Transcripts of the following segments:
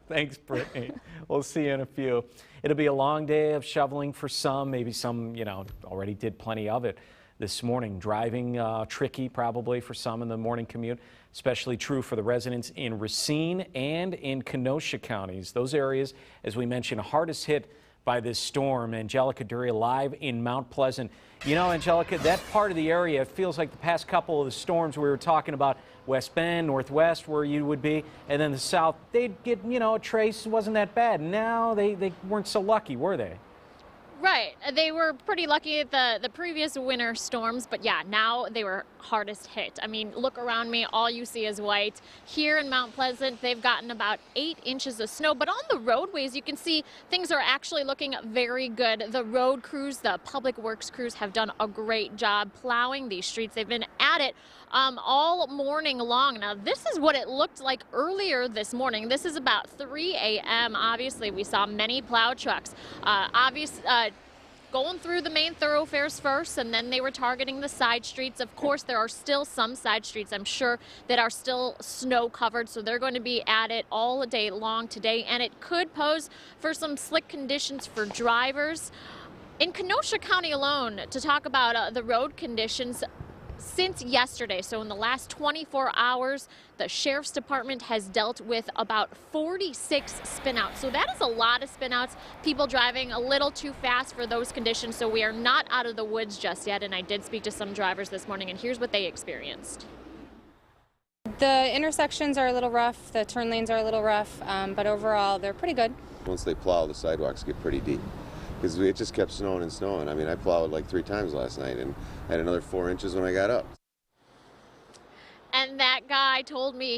Thanks, Brittany. We'll see you in a few. It'll be a long day of shoveling for some, maybe some, already did plenty of it this morning. Driving tricky probably for some in the morning commute, especially true for the residents in Racine and in Kenosha counties. Those areas, as we mentioned, hardest hit by this storm. Angelica Duria live in Mount Pleasant. Angelica, that part of the area, it feels like the past couple of the storms we were talking about, West Bend, Northwest, where you would be, and then the South, they'd get, a trace, wasn't that bad. Now they weren't so lucky, were they? Right. They were pretty lucky at the previous winter storms, but yeah, now they were hardest hit. I mean, look around me, all you see is white. Here in Mount Pleasant, they've gotten about 8 inches of snow, but on the roadways, you can see things are actually looking very good. The road crews, the public works crews have done a great job plowing these streets. They've been at it all morning long. Now, this is what it looked like earlier this morning. This is about 3 a.m. Obviously, we saw many plow trucks. Going through the main thoroughfares first, and then they were targeting the side streets. Of course, there are still some side streets, I'm sure, that are still snow covered, so they're going to be at it all day long today, and it could pose for some slick conditions for drivers. In Kenosha County alone, to talk about the road conditions, since yesterday, so in the last 24 hours, the Sheriff's Department has dealt with about 46 spinouts. So that is a lot of spinouts, people driving a little too fast for those conditions. So we are not out of the woods just yet. And I did speak to some drivers this morning, and here's what they experienced. The intersections are a little rough, the turn lanes are a little rough, but overall they're pretty good. Once they plow, the sidewalks get pretty deep, because it just kept snowing and snowing. I mean, I plowed like 3 times last night and had another 4 inches when I got up. And that guy told me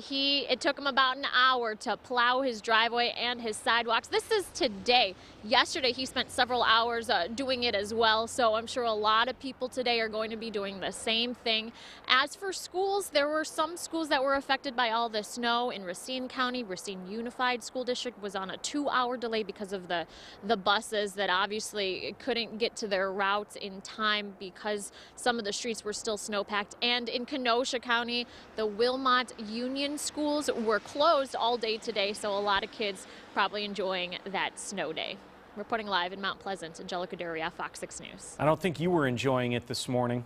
it took him about an hour to plow his driveway and his sidewalks. This is today. Yesterday, he spent several hours doing it as well. So I'm sure a lot of people today are going to be doing the same thing. As for schools, there were some schools that were affected by all the snow in Racine County. Racine Unified School District was on a 2-hour delay because of the buses that obviously couldn't get to their routes in time because some of the streets were still snow-packed. And in Kenosha County, the Wilmot Union schools were closed all day today, so a lot of kids probably enjoying that snow day. Reporting live in Mount Pleasant, Angelica Duria, Fox 6 News. I don't think you were enjoying it this morning.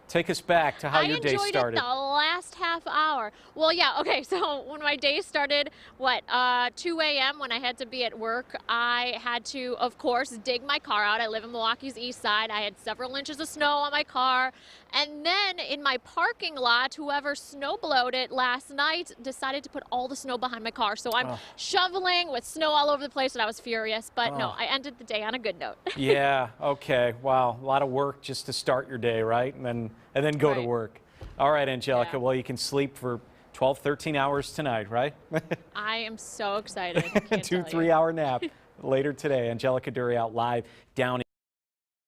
Take us back to how your day started. I enjoyed it the last half hour. Well, yeah, okay, so when my day started, 2 a.m. when I had to be at work, I had to, of course, dig my car out. I live in Milwaukee's east side. I had several inches of snow on my car. And then in my parking lot, whoever snowblowed it last night decided to put all the snow behind my car. So I'm shoveling with snow all over the place, and I was furious. But no, I ended the day on a good note. Yeah, okay. Wow, a lot of work just to start your day, right? And then go to work. All right, Angelica, well, you can sleep for 12, 13 hours tonight, right? I am so excited. 2-3 hour nap later today. Angelica Duria out live down